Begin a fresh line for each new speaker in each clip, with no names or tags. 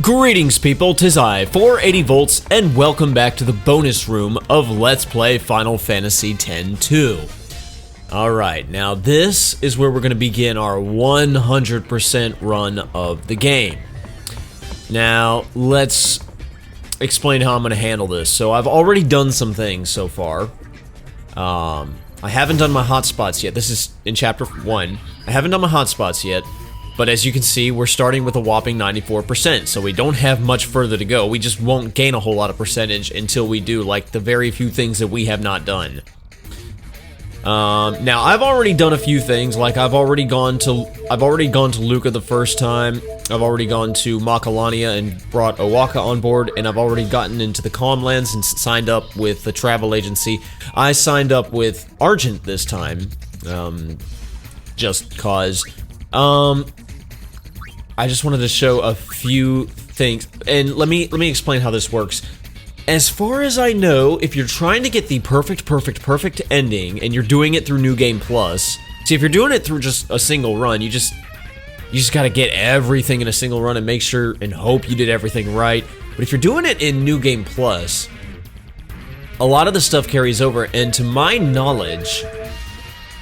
Greetings people, 'tis I, 480 volts, and welcome back to the bonus room of Let's Play Final Fantasy X-2. Alright, now this is where we're going to begin our 100% run of the game. Now, let's explain how I'm going to handle this. So I've already done some things so far. I haven't done my hotspots yet. This is in Chapter 1. I haven't done my hotspots yet. But as you can see, we're starting with a whopping 94%, so we don't have much further to go. We just won't gain a whole lot of percentage until we do, like, the very few things that we have not done. Now, I've already done a few things, like I've already gone to Luca the first time. I've already gone to Makalania and brought Owaka on board, and I've already gotten into the Calmlands and signed up with the travel agency. I signed up with Argent this time, just cause. I just wanted to show a few things, and let me explain how this works. As far as I know, if you're trying to get the perfect ending, and you're doing it through New Game Plus, see, if you're doing it through just a single run, you just gotta get everything in a single run and make sure and hope you did everything right. But if you're doing it in New Game Plus, a lot of the stuff carries over, and to my knowledge,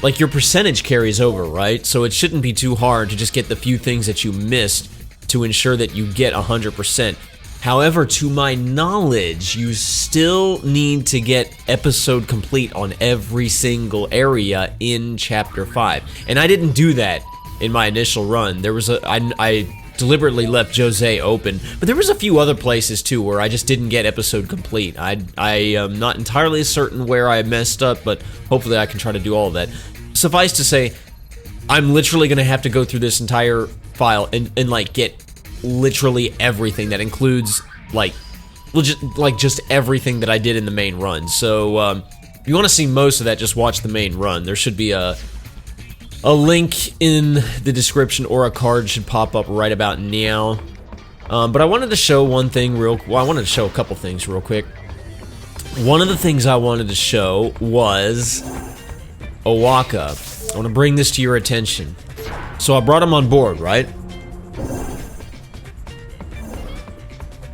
like, your percentage carries over, right? So it shouldn't be too hard to just get the few things that you missed to ensure that you get 100%. However, to my knowledge, you still need to get episode complete on every single area in Chapter 5. And I didn't do that in my initial run. There was I deliberately left Jose open, but there was a few other places too where I just didn't get episode complete. I am not entirely certain where I messed up, but hopefully I can try to do all of that. Suffice to say, I'm literally going to have to go through this entire file and like, get literally everything that includes, like, just everything that I did in the main run. So, if you want to see most of that, just watch the main run. There should be a link in the description, or a card should pop up right about now. But I wanted to show one thing I wanted to show a couple things real quick. One of the things I wanted to show was Owaka. I want to bring this to your attention. So I brought him on board, right?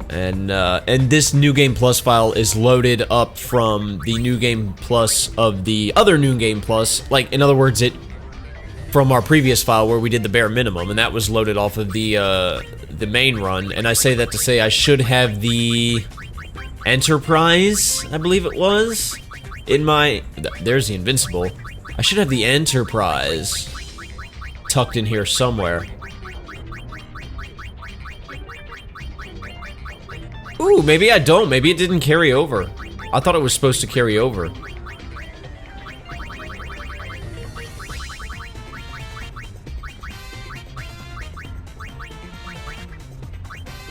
And this New Game Plus file is loaded up from the New Game Plus of the other New Game Plus. Like, in other words, from our previous file where we did the bare minimum, and that was loaded off of the main run. And I say that to say I should have the Enterprise, I believe it was, in my... There's the Invincible. I should have the Enterprise tucked in here somewhere. Ooh, maybe I don't. Maybe it didn't carry over. I thought it was supposed to carry over.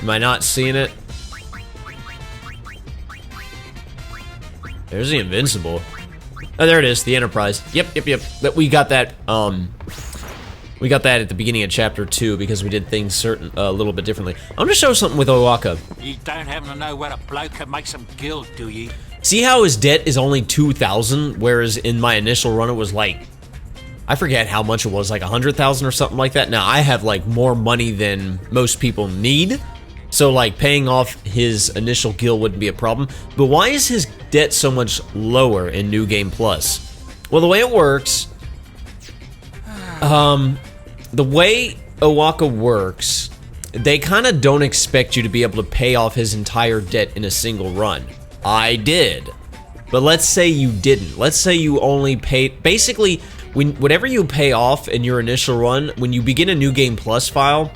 Am I not seeing it? There's the Invincible. Oh, there it is, the Enterprise. Yep. We got that, we got that at the beginning of Chapter 2 because we did things a little bit differently. I'm gonna show something with Owaka.
You don't happen to know where a bloke can make some guild, do you?
See how his debt is only 2,000, whereas in my initial run it was like, I forget how much it was, like 100,000 or something like that. Now, I have, like, more money than most people need, so, like, paying off his initial guild wouldn't be a problem. But why is his debt so much lower in New Game Plus? Well, the way it works, the way Owaka works, they kind of don't expect you to be able to pay off his entire debt in a single run. I did. But let's say you didn't. Let's say you only paid... Basically, whatever you pay off in your initial run, when you begin a New Game Plus file,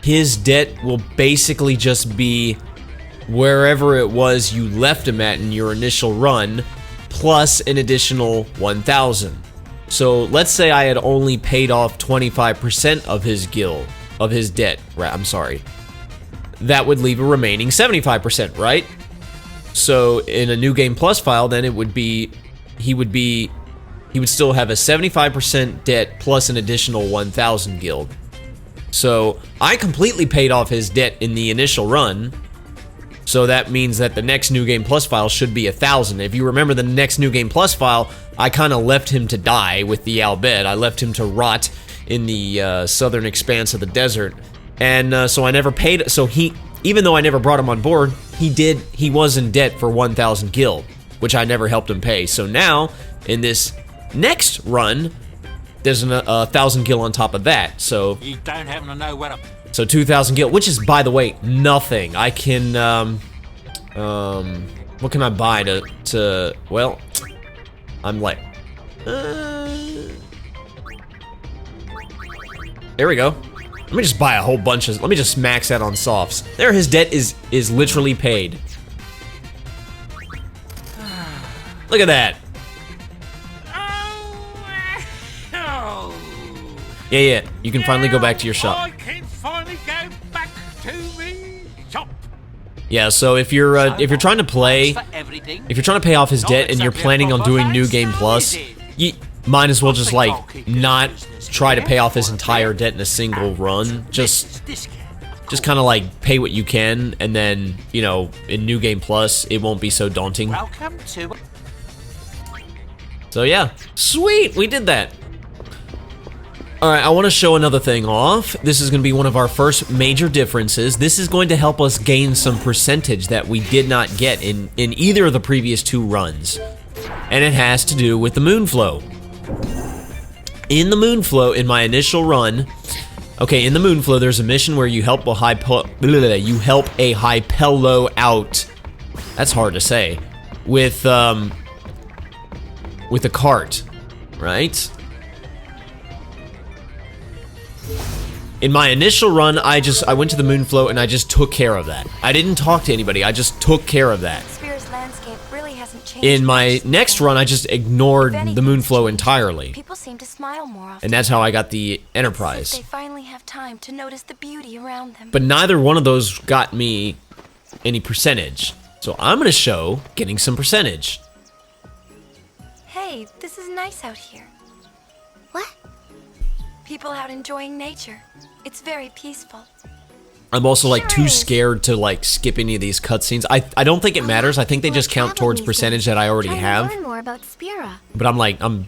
his debt will basically just be wherever it was you left him at in your initial run, plus an additional 1,000. So let's say I had only paid off 25% of his guild, of his debt, right? I'm sorry. That would leave a remaining 75%, right? So in a New Game Plus file, then it would be, he would still have a 75% debt plus an additional 1,000 guild. So I completely paid off his debt in the initial run. So that means that the next New Game Plus file should be 1,000. If you remember the next New Game Plus file, I kind of left him to die with the Albed. I left him to rot in the southern expanse of the desert. And so I never paid, so even though I never brought him on board, he was in debt for 1,000 gil, which I never helped him pay. So now, in this next run, there's a 1,000 gil on top of that, so...
You don't happen to know where to...
So 2,000 gil, which is, by the way, nothing. I can, what can I buy to well, I'm like... there we go. Let me just buy a whole bunch of, let me just max that on softs. There, his debt is literally paid. Look at that. Yeah, you can finally go back to your shop.
I can finally go back to me shop.
Yeah, so if you're trying to play, if you're trying to pay off his debt and you're planning on doing New Game Plus, you might as well just like not try to pay off his entire debt in a single run. Just kind of like pay what you can, and then, you know, in New Game Plus, it won't be so daunting.
Welcome to...
So yeah, sweet, we did that. All right, I want to show another thing off. This is going to be one of our first major differences. This is going to help us gain some percentage that we did not get in either of the previous 2 runs. And it has to do with the Moonflow. In the Moonflow, in my initial run, okay, in the Moonflow, there's a mission where you help a Hypello out. That's hard to say. With a cart, right? In my initial run, I went to the Moonflow and I just took care of that. I didn't talk to anybody, I just took care of that.
Spear's landscape really hasn't changed.
In my next run, I just ignored the Moonflow entirely.
People seem to smile more often.
And that's how I got the Enterprise.
They finally have time to notice the beauty around them.
But neither one of those got me any percentage. So I'm gonna show getting some percentage.
Hey, this is nice out here. What? People out enjoying nature. It's very peaceful.
I'm also like too scared to like skip any of these cutscenes. I don't think it matters. I think they just count towards percentage that I already have.
Learn more about Spira.
But I'm like, I'm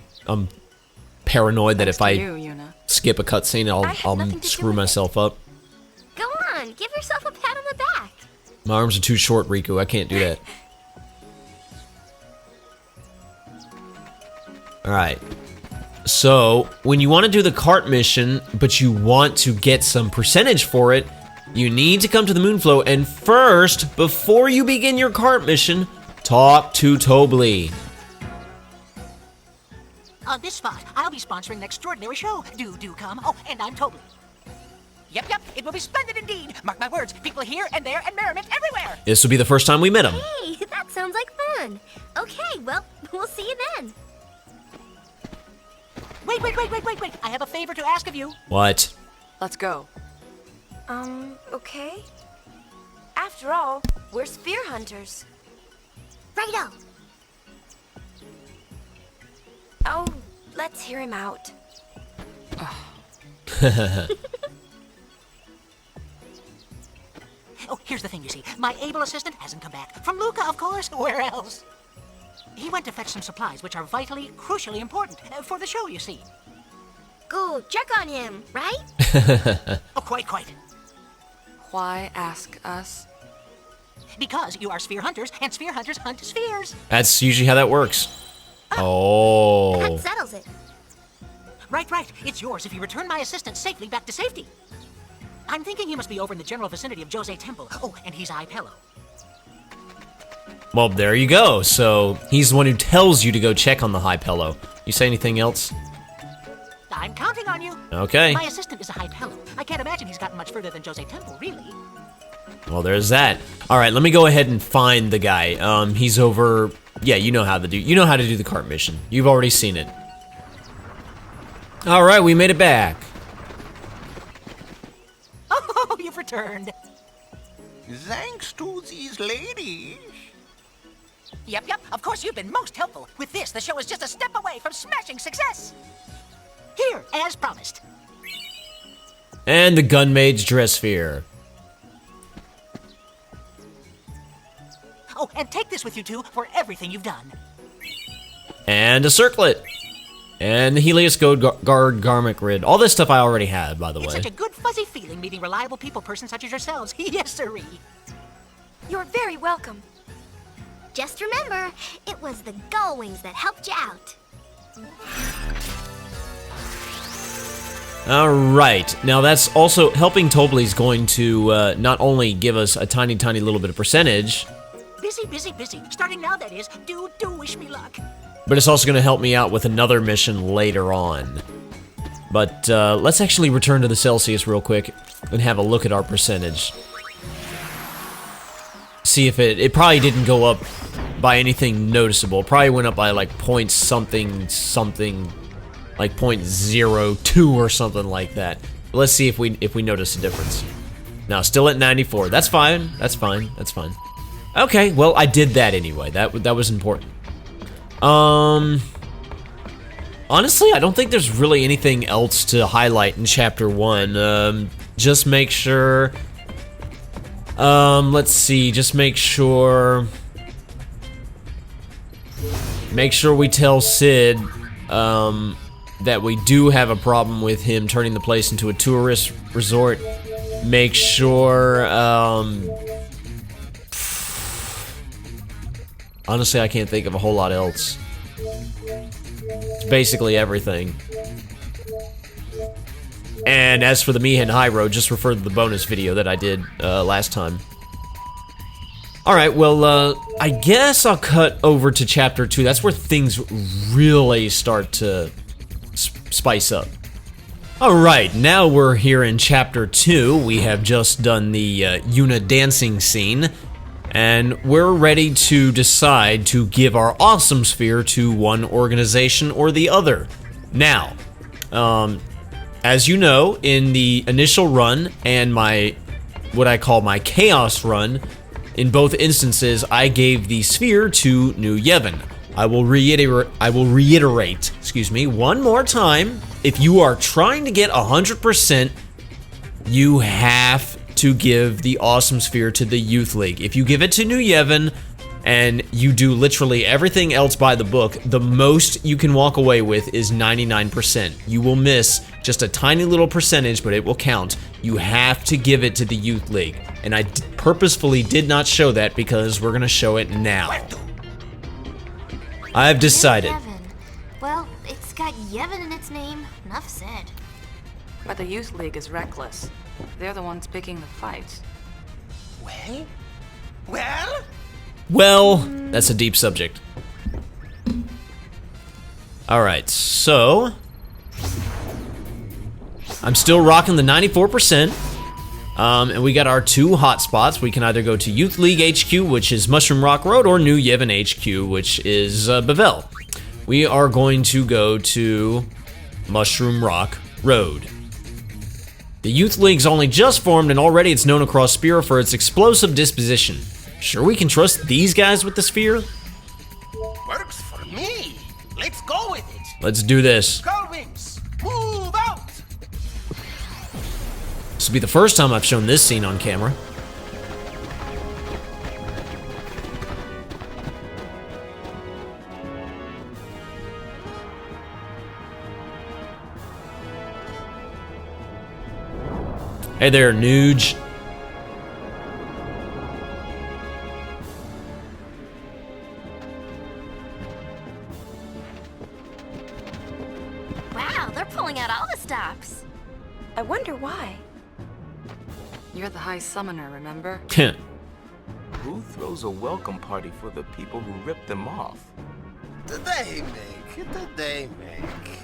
paranoid that if I skip a cutscene, I'll screw myself up.
Go on, give yourself a pat on the back.
My arms are too short, Riku. I can't do that. All right. So, when you want to do the cart mission, but you want to get some percentage for it, you need to come to the Moonflow, and first, before you begin your cart mission, talk to Tobly.
On this spot, I'll be sponsoring an extraordinary show. Do come. Oh, and I'm Tobly. Yep, it will be splendid indeed. Mark my words, people here and there and merriment everywhere.
This will be the first time we met him.
Hey, that sounds like fun. Okay, well, we'll see you then.
Wait. I have a favor to ask of you.
What?
Let's go.
Okay. After all, we're spear hunters.
Righto.
Oh, let's hear him out.
Oh, here's the thing, you see. My able assistant hasn't come back. From Luca, of course. Where else? He went to fetch some supplies, which are vitally, crucially important for the show, you see.
Go check on him, right?
Oh, quite.
Why ask us?
Because you are sphere hunters, and sphere hunters hunt spheres.
That's usually how that works. Oh.
That settles it.
Right. It's yours if you return my assistant safely back to safety. I'm thinking he must be over in the general vicinity of Jose Temple. Oh, and he's Hypello.
Well, there you go. So, he's the one who tells you to go check on the Hypello. You say anything else?
I'm counting on you.
Okay.
My assistant is a Hypello. I can't imagine he's gotten much further than Jose Temple, really.
Well, there's that. All right, let me go ahead and find the guy. He's over... Yeah, you know how to do the cart mission. You've already seen it. All right, we made it back.
Oh, you've returned.
Thanks to these ladies.
Yep. Of course, you've been most helpful. With this, the show is just a step away from smashing success. Here, as promised.
And the Gunmaid's dress sphere.
Oh, and take this with you two for everything you've done.
And a circlet. And the Helios Guard Garmic Grid. All this stuff I already had, by the
It's
way.
such a good fuzzy feeling meeting reliable people persons such as yourselves. Yes, sirree.
You're very welcome.
Just remember, it was the gull wings that helped you out.
Alright, now that's also, helping Tobley's going to not only give us a tiny, tiny little bit of percentage,
Busy, busy, busy. Starting now, that is. Do wish me luck.
but it's also going to help me out with another mission later on. But let's actually return to the Celsius real quick and have a look at our percentage. See if it probably didn't go up by anything noticeable. It probably went up by like point something, like 0.02 or something like that. Let's see if we notice a difference. Now, still at 94. That's fine. That's fine. That's fine. Okay, well, I did that anyway. That was important. Honestly, I don't think there's really anything else to highlight in Chapter 1. Just make sure... let's see, just make sure... Make sure we tell Sid, that we do have a problem with him turning the place into a tourist resort. Make sure, honestly, I can't think of a whole lot else. It's basically everything. And as for the Mi'ihen High Road, just refer to the bonus video that I did last time. Alright, well, I guess I'll cut over to Chapter 2. That's where things really start to spice up. Alright, now we're here in Chapter 2. We have just done the Yuna dancing scene. And we're ready to decide to give our awesome sphere to one organization or the other. Now, as you know, in the initial run and what I call my chaos run, in both instances, I gave the sphere to New Yevon. I will reiterate, excuse me, one more time. If you are trying to get 100%, you have to give the awesome sphere to the Youth League. If you give it to New Yevon and you do literally everything else by the book, the most you can walk away with is 99%. You will miss just a tiny little percentage, but it will count. You have to give it to the Youth League. And I purposefully did not show that because we're gonna show it now. I've decided.
Yevon. Well, it's got Yevon in its name. Enough said.
But the Youth League is reckless. They're the ones picking the fights.
Well? Well?
Well, that's a deep subject. Alright, so... I'm still rocking the 94%. And we got our two hotspots. We can either go to Youth League HQ, which is Mushroom Rock Road, or New Yevon HQ, which is Bevel. We are going to go to Mushroom Rock Road. The Youth League's only just formed, and already it's known across Spira for its explosive disposition. Sure we can trust these guys with the sphere?
Works for me. Let's go with it.
Let's do this.
Gull wings, move out.
This will be the first time I've shown this scene on camera. Hey there, Nuge.
Wow, they're pulling out all the stops.
I wonder why.
You're the High Summoner, remember?
Who throws a welcome party for the people who ripped them off?
Did they make?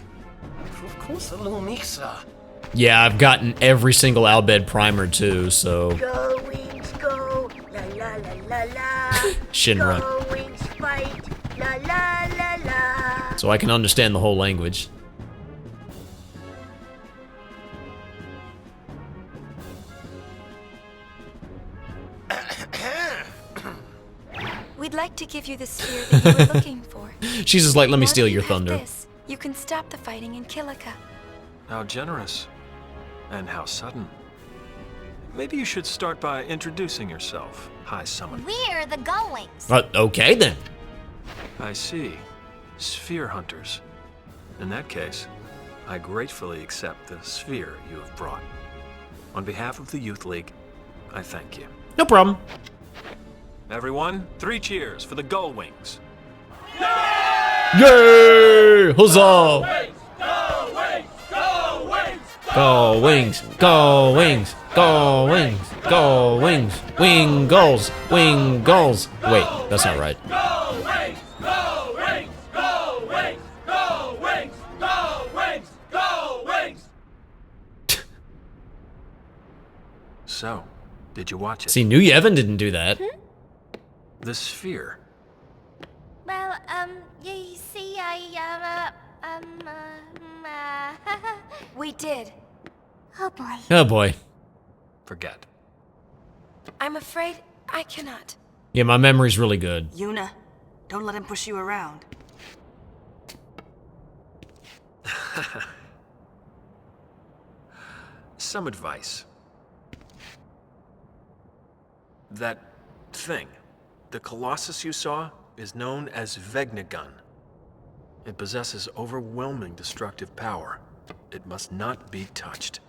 Of course, a little mixer.
Yeah, I've gotten every single Albed primer too, so...
Go wings go, la la la la la.
Shinra.
Go wings fight, la la la la.
So I can understand the whole language.
We'd like to give you the sphere that you were looking for.
She's just like, let me
Now
steal
that
your
you have
thunder.
this, you can stop the fighting in Kilika.
How generous. And how sudden. Maybe you should start by introducing yourself, High Summoner.
We're the gull wings.
Okay then.
I see. Sphere hunters. In that case, I gratefully accept the sphere you have brought. On behalf of the Youth League, I thank you.
No problem.
Everyone, 3 cheers for the Gull Wings.
Yay! Huzzah! Go wings, go wings, go wings, go wings, wing goals, wing goals. Wait, that's not right.
Go wings, go wings, go wings, go wings, go wings, go wings.
So, did you watch it?
See, New Yevon didn't do that.
The sphere.
Well, you see,
We did.
oh boy.
Oh boy.
Forget.
I'm afraid I cannot.
Yeah, my memory's really good.
Yuna, don't let him push you around.
Some advice. That thing, the Colossus you saw, is known as Vegnagun. It possesses overwhelming destructive power. It must not be touched.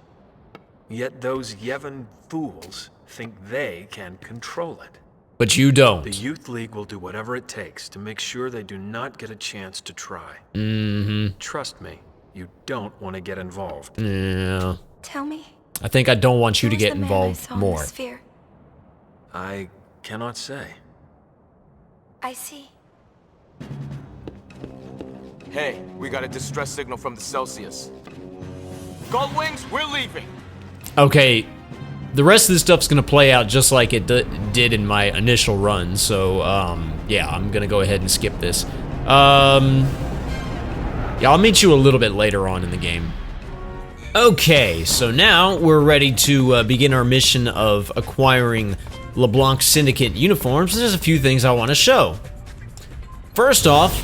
Yet those Yevon fools think they can control it.
But you don't.
The Youth League will do whatever it takes to make sure they do not get a chance to try.
Mm-hmm.
Trust me, you don't want to get involved.
Yeah.
Tell me.
I think I don't want you to
who's
get
the man I
involved
saw in the
more.
sphere?
I cannot say.
I see.
Hey, we got a distress signal from the Celsius. Gull Wings, we're leaving.
Okay, the rest of this stuff's gonna play out just like it did in my initial run, so, yeah, I'm gonna go ahead and skip this. Yeah, I'll meet you a little bit later on in the game. Okay, so now we're ready to begin our mission of acquiring LeBlanc Syndicate uniforms. There's a few things I want to show. First off,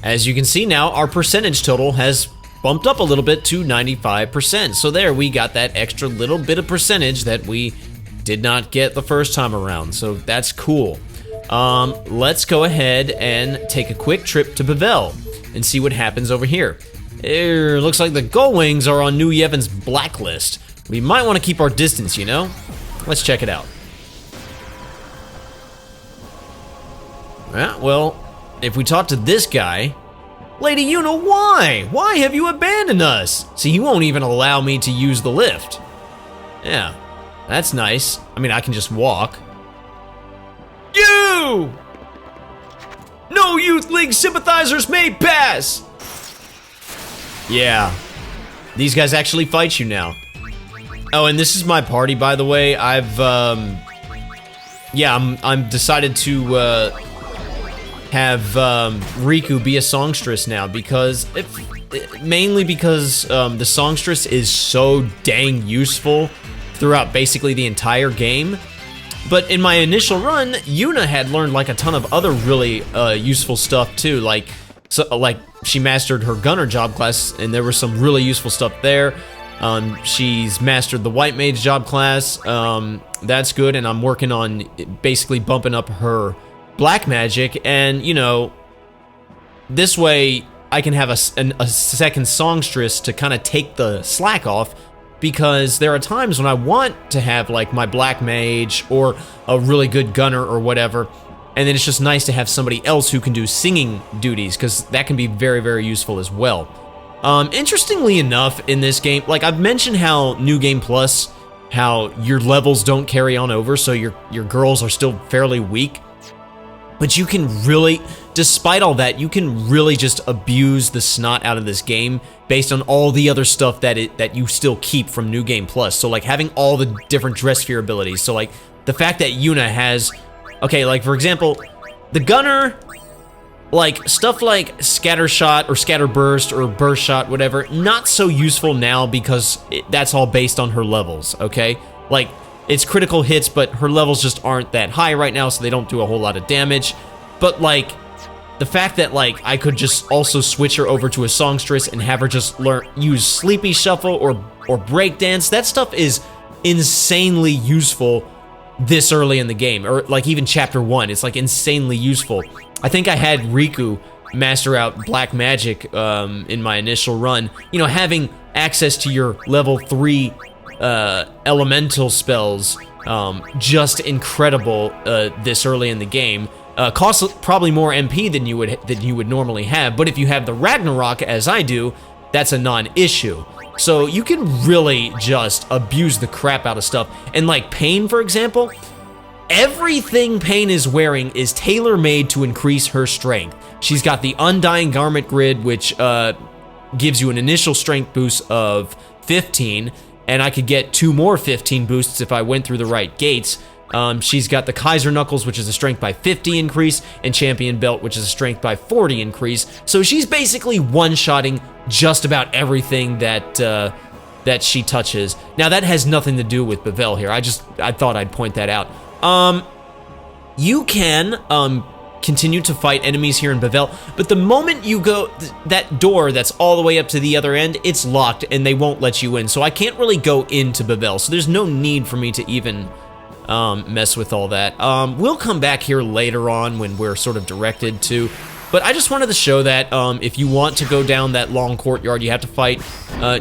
as you can see now, our percentage total has bumped up a little bit to 95%. So there, we got that extra little bit of percentage that we did not get the first time around. So that's cool. Let's go ahead and take a quick trip to Bevel and see what happens over here. It looks like the Gull Wings are on New Yevon's blacklist. We might want to keep our distance, you know? Let's check it out. Yeah, well, if we talk to this guy, Lady Yuna, why? Why have you abandoned us? See, he won't even allow me to use the lift. Yeah, that's nice. I mean, I can just walk. You! No Youth League sympathizers may pass! Yeah, these guys actually fight you now. Oh, and this is my party, by the way. I'm decided to, have Riku be a songstress now because mainly because the songstress is so dang useful throughout basically the entire game. But in my initial run, Yuna had learned like a ton of other really useful stuff too. Like she mastered her gunner job class, and there was some really useful stuff there. She's mastered the white mage job class. That's good, and I'm working on basically bumping up her black magic, and you know, this way I can have a second songstress to kind of take the slack off, because there are times when I want to have like my black mage or a really good gunner or whatever, and then it's just nice to have somebody else who can do singing duties, because that can be very, very useful as well. Interestingly enough, in this game, like I've mentioned how New Game Plus, how your levels don't carry on over, so your girls are still fairly weak. But you can really, despite all that, you can really just abuse the snot out of this game based on all the other stuff that you still keep from New Game Plus. So like having all the different dress sphere abilities. So like the fact that Yuna has, okay, like for example, the gunner, like stuff like scatter shot or scatter burst or burst shot, whatever, not so useful now because that's all based on her levels, okay? Like, it's critical hits, but her levels just aren't that high right now, so they don't do a whole lot of damage. But like, the fact that like I could just also switch her over to a songstress and have her just use Sleepy Shuffle or breakdance, that stuff is insanely useful this early in the game, or like even chapter 1, it's like insanely useful. I think I had Riku master out black magic in my initial run, you know, having access to your level 3 elemental spells, just incredible this early in the game. Costs probably more MP than you would normally have, but if you have the Ragnarok as I do, that's a non-issue. So you can really just abuse the crap out of stuff. And like Pain, for example, everything Pain is wearing is tailor-made to increase her strength. She's got the Undying Garment Grid, which gives you an initial strength boost of 15, and I could get 2 more 15 boosts if I went through the right gates. She's got the Kaiser Knuckles, which is a strength by 50 increase, and Champion Belt, which is a strength by 40 increase. So she's basically one-shotting just about everything that she touches. Now that has nothing to do with Bevel here. I thought I'd point that out. You can continue to fight enemies here in Bevel, but the moment you go, that door that's all the way up to the other end, it's locked and they won't let you in. So I can't really go into Bevel. So there's no need for me to even mess with all that. We'll come back here later on when we're sort of directed to, but I just wanted to show that if you want to go down that long courtyard, you have to fight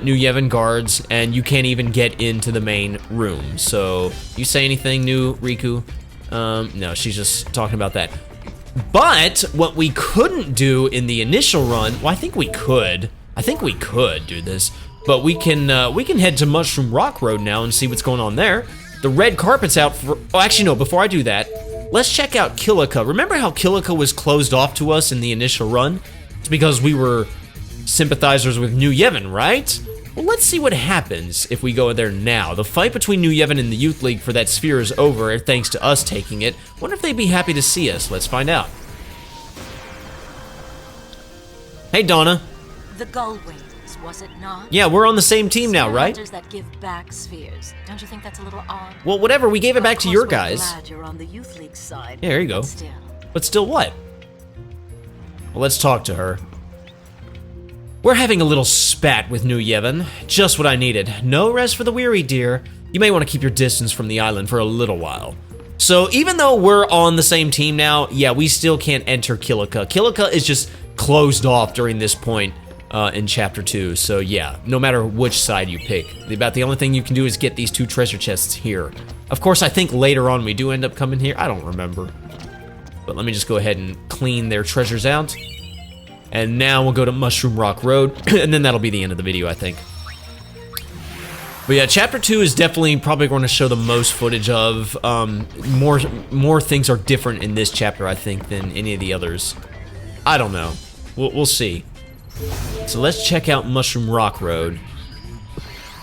New Yevon guards, and you can't even get into the main room. So, you say anything new, Riku? No, she's just talking about that. But what we couldn't do in the initial run, well, I think we could do this, but we can head to Mushroom Rock Road now and see what's going on there. The red carpet's out for, oh, actually no, before I do that, let's check out Kilika. Remember how Kilika was closed off to us in the initial run? It's because we were sympathizers with New Yevon, right? Well, let's see what happens if we go there now. The fight between New Yevon and the Youth League for that sphere is over, thanks to us taking it. Wonder if they'd be happy to see us. Let's find out. Hey, Donna.
The Gullwings, was it not?
Yeah, we're on the same team now, right?
Hunters that give back spheres. Don't you think that's a little odd?
Well, whatever. We gave it back to your guys.
Glad you're on the Youth League side.
Yeah, there you go. But still what? Well, let's talk to her. We're having a little spat with New Yevon. Just what I needed. No rest for the weary, dear. You may want to keep your distance from the island for a little while. So even though we're on the same team now, yeah, we still can't enter Kilika. Kilika is just closed off during this point in Chapter 2. So yeah, no matter which side you pick, about the only thing you can do is get these 2 treasure chests here. Of course, I think later on we do end up coming here. I don't remember. But let me just go ahead and clean their treasures out. And now we'll go to Mushroom Rock Road, and then that'll be the end of the video, I think. But yeah, Chapter 2 is definitely probably going to show the most footage of. More things are different in this chapter, I think, than any of the others. I don't know. We'll see. So let's check out Mushroom Rock Road.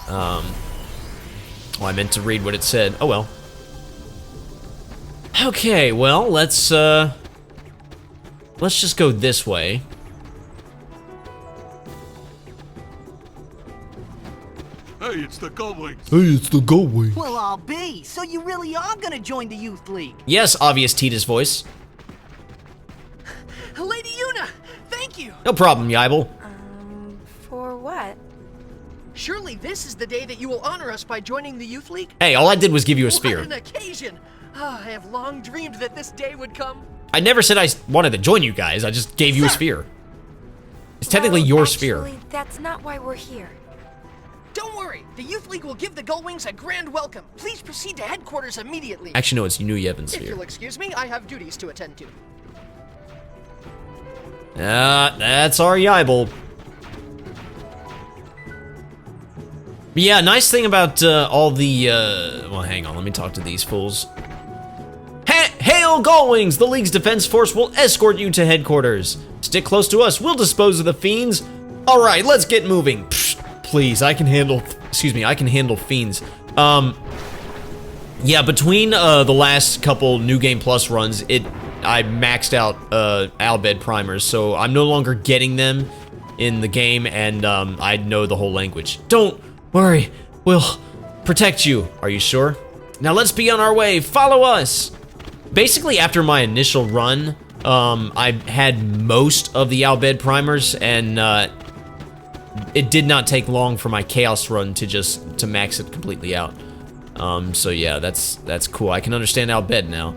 Oh, I meant to read what it said. Oh well. Okay, well, let's just go this way.
Hey, it's the Gullwings.
Hey, it's the Gullwings.
Well, I'll be. So you really are gonna join the Youth League?
Yes, obvious Tita's voice.
Lady Yuna, thank you.
No problem, Yibel.
For what?
Surely this is the day that you will honor us by joining the Youth League?
Hey, all I did was give you a sphere.
What an occasion! I have long dreamed that this day would come.
I never said I wanted to join you guys. I just gave you a sphere. It's technically your sphere.
Actually, that's not why we're here.
Don't worry, the Youth League will give the Gullwings a grand welcome. Please proceed to headquarters immediately.
Actually, no, it's New Yevon's
If
sphere.
you'll excuse me, I have duties to attend to.
That's our Yibel. Yeah, nice thing about all the, well, hang on, let me talk to these fools. Hail, Gullwings! The League's defense force will escort you to headquarters. Stick close to us, we'll dispose of the fiends. All right, let's get moving. Psh, please, I can handle fiends. Yeah, between the last couple New Game Plus runs, I maxed out Albed primers, so I'm no longer getting them in the game, and I know the whole language. Don't worry, we'll protect you. Are you sure? Now let's be on our way. Follow us. Basically, after my initial run, I had most of the Albed primers, and it did not take long for my Chaos run to max it completely out. So yeah, that's cool. I can understand Albed now.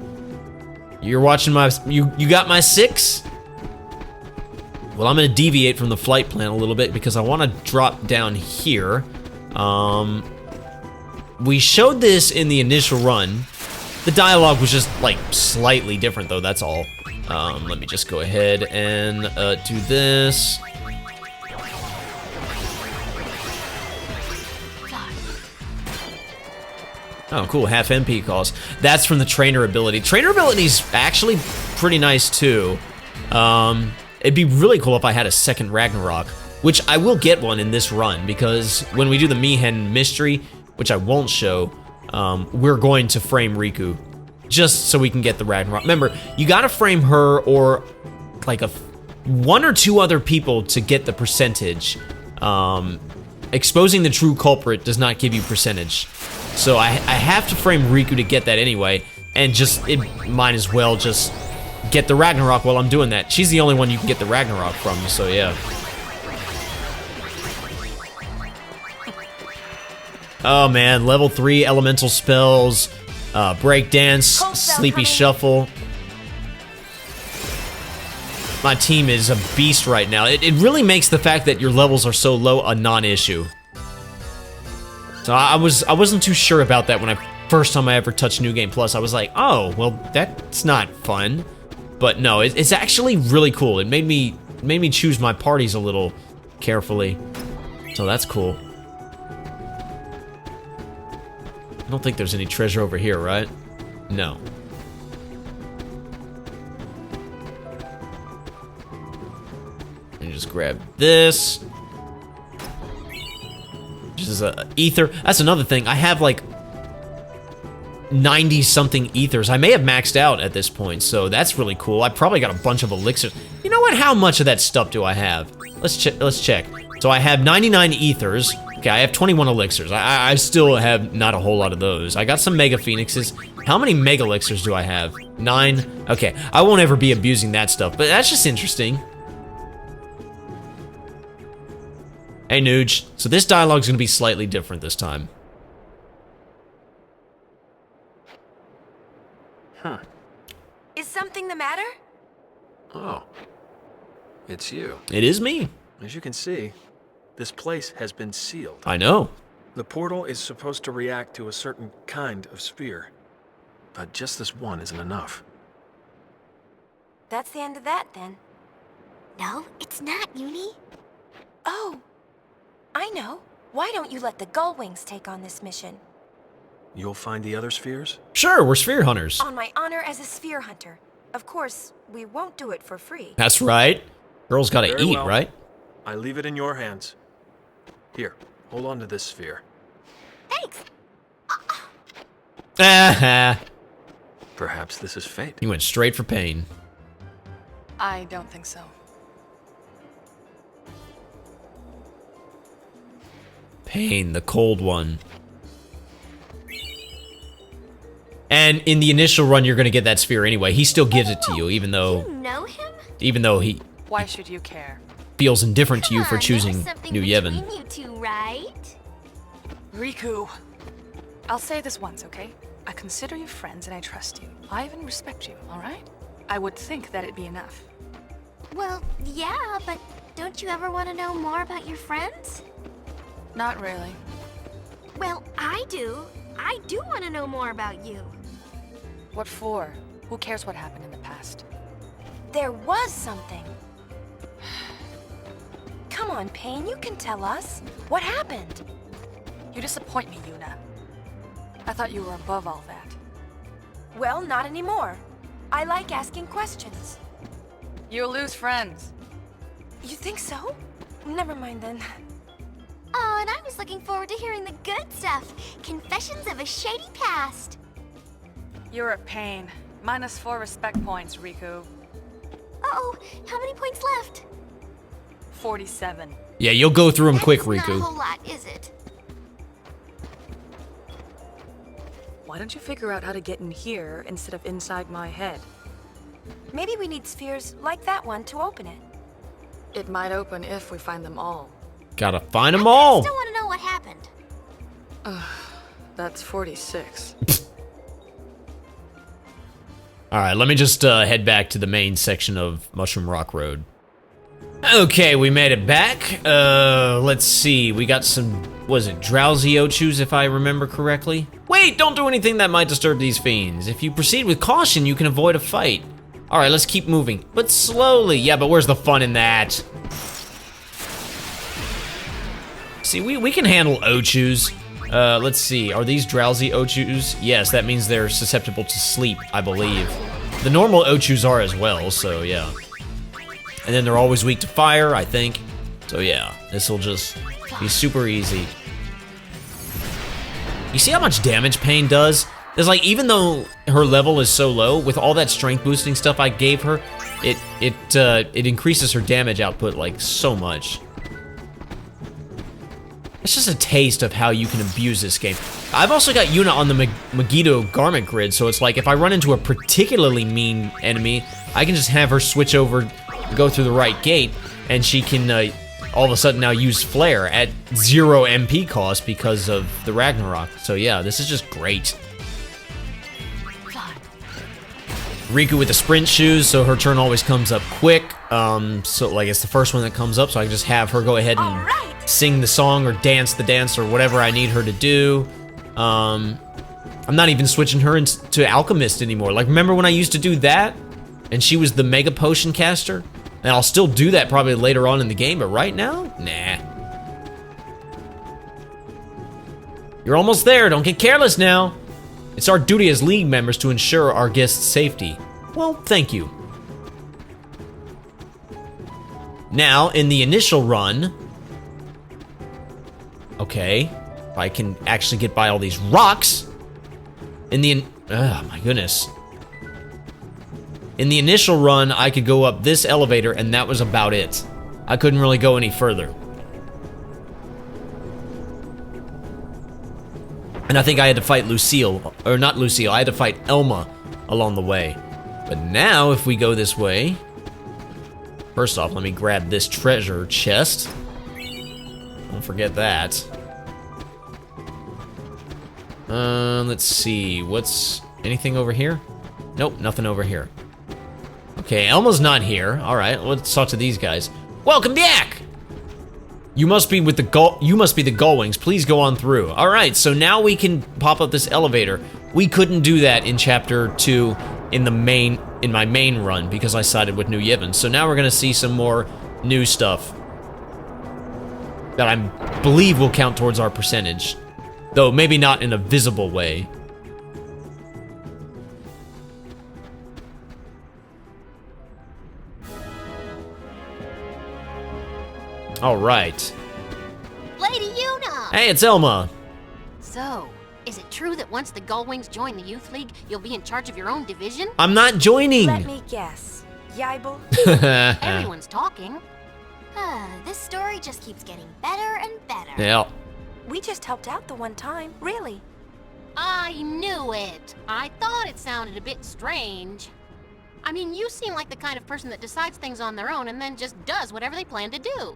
You're watching my, you got my 6? Well, I'm gonna deviate from the flight plan a little bit because I want to drop down here. We showed this in the initial run. The dialogue was just, like, slightly different, though, that's all. Let me just go ahead and do this. Oh, cool, half MP cost. That's from the trainer ability. Trainer ability's actually pretty nice, too. It'd be really cool if I had a second Ragnarok, which I will get one in this run, because when we do the Mihen mystery, which I won't show, we're going to frame Riku, just so we can get the Ragnarok. Remember, you gotta frame her or like one or two other people to get the percentage. Exposing the true culprit does not give you percentage. So I have to frame Riku to get that anyway, and it might as well just get the Ragnarok while I'm doing that. She's the only one you can get the Ragnarok from, so yeah. Oh man, level 3 elemental spells, break dance, sleepy shuffle. My team is a beast right now. It really makes the fact that your levels are so low a non-issue. So I wasn't too sure about that when first time I ever touched New Game Plus. I was like, oh, well, that's not fun. But no, it's actually really cool. It made me choose my parties a little carefully. So that's cool. I don't think there's any treasure over here, right? No. Let me just grab this. This is a ether. That's another thing. I have like 90 something ethers. I may have maxed out at this point, so that's really cool. I probably got a bunch of elixirs. You know what? How much of that stuff do I have? Let's check. So I have 99 ethers. Okay, I have 21 elixirs. I still have not a whole lot of those. I got some mega phoenixes. How many mega elixirs do I have? 9. Okay, I won't ever be abusing that stuff, but that's just interesting. Hey, Nuge. So this dialogue's gonna be slightly different this time.
Huh.
Is something the matter?
Oh. It's you.
It is me.
As you can see, this place has been sealed.
I know.
The portal is supposed to react to a certain kind of sphere. But just this one isn't enough.
That's the end of that, then.
No, it's not, Uni.
Oh, I know. Why don't you let the Gullwings take on this mission?
You'll find the other spheres?
Sure, we're sphere hunters.
On my honor as a sphere hunter. Of course, we won't do it for free.
That's right. Girls gotta
Very
eat,
well.
right?
I leave it in your hands. Here, hold on to this sphere.
Thanks.
Ah,
Perhaps this is fate.
you went straight for pain.
I don't think so.
Pain, the cold one. And in the initial run, you're gonna get that sphere anyway. He still gives it to you, even though
You know him?
he
Why should you care?
feels indifferent to you for
Come on,
choosing
there's something
New Yevon.
between you two, right?
Riku. I'll say this once, okay? I consider you friends and I trust you. I even respect you, alright? I would think that'd be enough.
Well, yeah, but don't you ever want to know more about your friends?
Not really.
Well, I do. I do want to know more about you.
What for? Who cares what happened in the past?
There was something. Come on, Pain, you can tell us. What happened?
You disappoint me, Yuna. I thought you were above all that.
Well, not anymore. I like asking questions.
You'll lose friends.
You think so? Never mind then.
Oh, and I was looking forward to hearing the good stuff. Confessions of a shady past.
You're a pain. -4 respect points, Riku.
Uh-oh, how many points left?
47.
Yeah, you'll go through them quick,
That's not a
Riku.
whole lot, is it?
Why don't you figure out how to get in here instead of inside my head?
Maybe we need spheres like that one to open it.
It might open if we find them all.
Gotta find them all.
I still want to know what happened.
That's 46.
All right, let me just head back to the main section of Mushroom Rock Road. Okay, we made it back. Let's see. We got some, was it drowsy Ochus, if I remember correctly? Wait, don't do anything that might disturb these fiends. If you proceed with caution, you can avoid a fight. All right, let's keep moving, but slowly. Yeah, but where's the fun in that? See, we can handle Ochus. Let's see, are these drowsy Ochus? Yes, that means they're susceptible to sleep, I believe. The normal Ochus are as well, so yeah. And then they're always weak to fire, I think. So yeah, this will just be super easy. You see how much damage Pain does? It's like, even though her level is so low, with all that strength boosting stuff I gave her, it increases her damage output like so much. It's just a taste of how you can abuse this game. I've also got Yuna on the Megiddo garment grid, so it's like if I run into a particularly mean enemy, I can just have her switch over, go through the right gate, and she can all of a sudden now use Flare at 0 MP cost because of the Ragnarok. So yeah, this is just great. Riku with the sprint shoes, so her turn always comes up quick. So like it's the first one that comes up, so I can just have her go ahead and sing the song or dance the dance or whatever I need her to do. I'm not even switching her into Alchemist anymore. Like, remember when I used to do that? And she was the Mega Potion caster? And I'll still do that probably later on in the game, but right now? Nah. You're almost there, don't get careless now. It's our duty as League members to ensure our guests' safety. Well, thank you. Now, in the initial run... Okay, if I can actually get by all these rocks... oh my goodness. In the initial run, I could go up this elevator, and that was about it. I couldn't really go any further. And I think I had to fight Lucille, or not Lucille, I had to fight Elma along the way. But now, if we go this way... First off, let me grab this treasure chest. Don't forget that. Let's see, what's... anything over here? Nope, nothing over here. Okay, Elma's not here. Alright, let's talk to these guys. Welcome back! You must be the Gullwings. Please go on through. All right, so now we can pop up this elevator. We couldn't do that in Chapter 2 in my main run because I sided with New Yevon. So now we're gonna see some more new stuff that I believe will count towards our percentage, though maybe not in a visible way. All right.
Lady Yuna!
Hey, it's Elma.
So, is it true that once the Gullwings join the Youth League, you'll be in charge of your own division?
I'm not joining.
Let me guess. Yibel?
Everyone's talking.
This story just keeps getting better and better.
Yeah.
We just helped out the one time, really.
I knew it. I thought it sounded a bit strange. I mean, you seem like the kind of person that decides things on their own and then just does whatever they plan to do.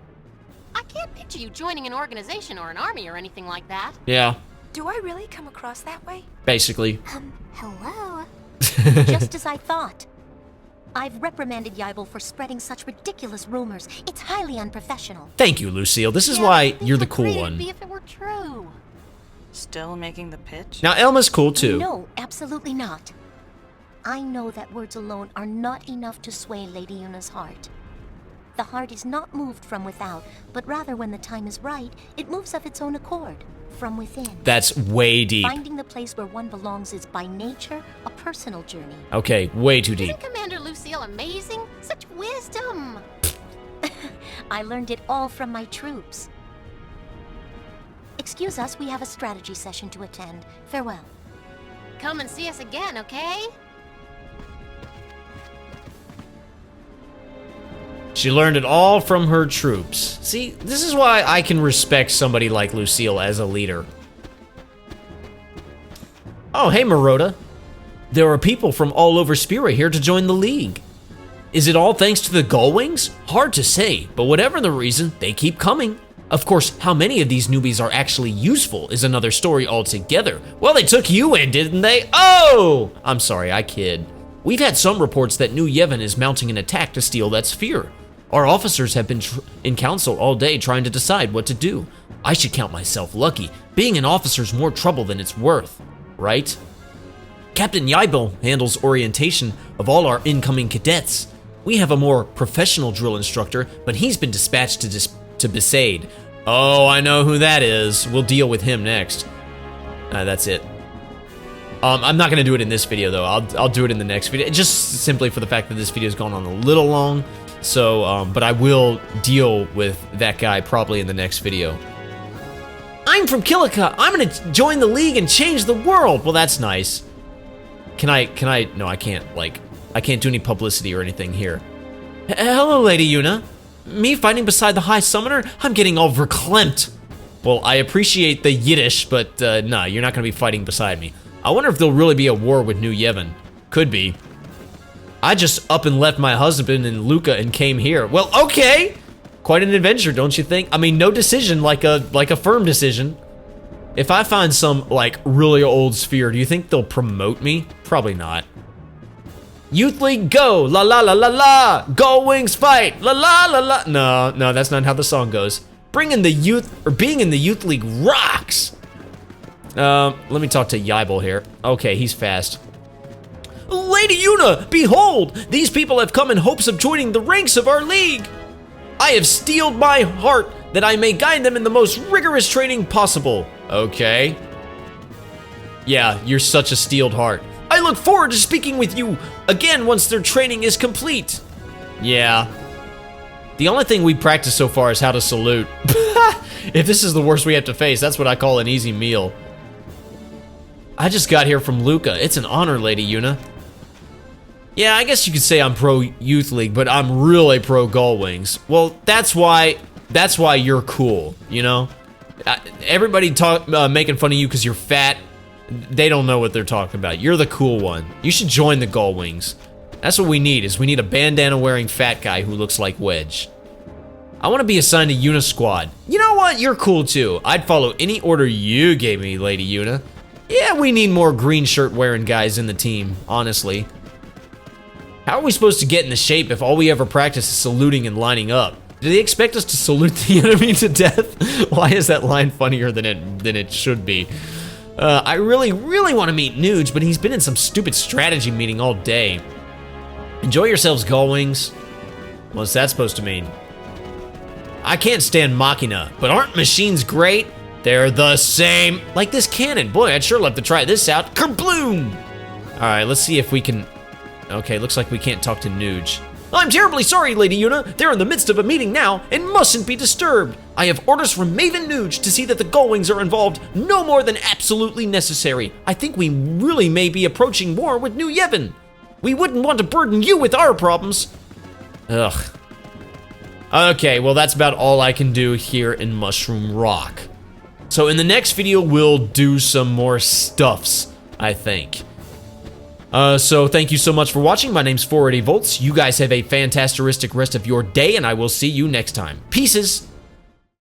I can't picture you joining an organization or an army or anything like that.
Yeah.
Do I really come across that way?
Basically.
Hello?
Just as I thought. I've reprimanded Yibel for spreading such ridiculous rumors. It's highly unprofessional.
Thank you, Lucille. This is why you're the cool one.
It'd be if it were true.
Still making the pitch?
Now, Elma's cool too.
No, absolutely not. I know that words alone are not enough to sway Lady Yuna's heart. The heart is not moved from without, but rather when the time is right, it moves of its own accord, from within.
That's way deep.
Finding the place where one belongs is by nature a personal journey.
Okay, way too deep.
Isn't Commander Lucille amazing? Such wisdom!
I learned it all from my troops. Excuse us, we have a strategy session to attend. Farewell.
Come and see us again, okay?
She learned it all from her troops. See, this is why I can respect somebody like Lucille as a leader. Oh, hey, Maroda. There are people from all over Spira here to join the League. Is it all thanks to the Gullwings? Hard to say, but whatever the reason, they keep coming. Of course, how many of these newbies are actually useful is another story altogether. Well, they took you in, didn't they? Oh! I'm sorry, I kid. We've had some reports that New Yevon is mounting an attack to steal that sphere. Our officers have been in council all day trying to decide what to do. I should count myself lucky. Being an officer's more trouble than it's worth, right? Captain Yaibel handles orientation of all our incoming cadets. We have a more professional drill instructor, but he's been dispatched to Besaid. Oh, I know who that is. We'll deal with him next. That's it. I'm not gonna do it in this video though. I'll do it in the next video, just simply for the fact that this video's gone on a little long. So, but I will deal with that guy probably in the next video. I'm from Kilika. I'm gonna join the league and change the world. Well, that's nice. Can I? No, I can't. Like, I can't do any publicity or anything here. Hello, Lady Yuna. Me fighting beside the High Summoner? I'm getting all verklempt. Well, I appreciate the Yiddish, but nah, you're not gonna be fighting beside me. I wonder if there'll really be a war with New Yevon. Could be. I just up and left my husband in Luca and came here. Well, okay. Quite an adventure, don't you think? I mean, no decision like a firm decision. If I find some like really old sphere, do you think they'll promote me? Probably not. Youth League go, la la la la la, go Wings fight, la la la la. No, that's not how the song goes. Being in the Youth League rocks. Let me talk to Yaibel here. Okay, he's fast. Lady Yuna, behold! These people have come in hopes of joining the ranks of our league. I have steeled my heart that I may guide them in the most rigorous training possible. Okay. Yeah, you're such a steeled heart. I look forward to speaking with you again once their training is complete. Yeah. The only thing we practiced so far is how to salute. If this is the worst we have to face, that's what I call an easy meal. I just got here from Luca. It's an honor, Lady Yuna. Yeah, I guess you could say I'm pro Youth League, but I'm really pro Gullwings. Well, that's why you're cool, you know? Everybody making fun of you because you're fat, they don't know what they're talking about. You're the cool one. You should join the Gullwings. That's what we need, is we need a bandana-wearing fat guy who looks like Wedge. I want to be assigned to Yuna Squad. You know what? You're cool too. I'd follow any order you gave me, Lady Yuna. Yeah, we need more green shirt wearing guys in the team, honestly. How are we supposed to get into shape if all we ever practice is saluting and lining up? Do they expect us to salute the enemy to death? Why is that line funnier than it should be? I really want to meet Nuge, but he's been in some stupid strategy meeting all day. Enjoy yourselves, Gullwings. What's that supposed to mean? I can't stand Machina, but aren't machines great? They're the same. Like this cannon. Boy, I'd sure love to try this out. Kerbloom! Alright, let's see if we can... Okay, looks like we can't talk to Nuge. I'm terribly sorry, Lady Yuna. They're in the midst of a meeting now and mustn't be disturbed. I have orders from Maven Nuge to see that the Gullwings are involved no more than absolutely necessary. I think we really may be approaching war with New Yevon. We wouldn't want to burden you with our problems. Ugh. Okay, well that's about all I can do here in Mushroom Rock. So in the next video, we'll do some more stuffs, I think. So thank you so much for watching. My name's 480 Volts. You guys have a fantastic rest of your day, and I will see you next time. Pieces!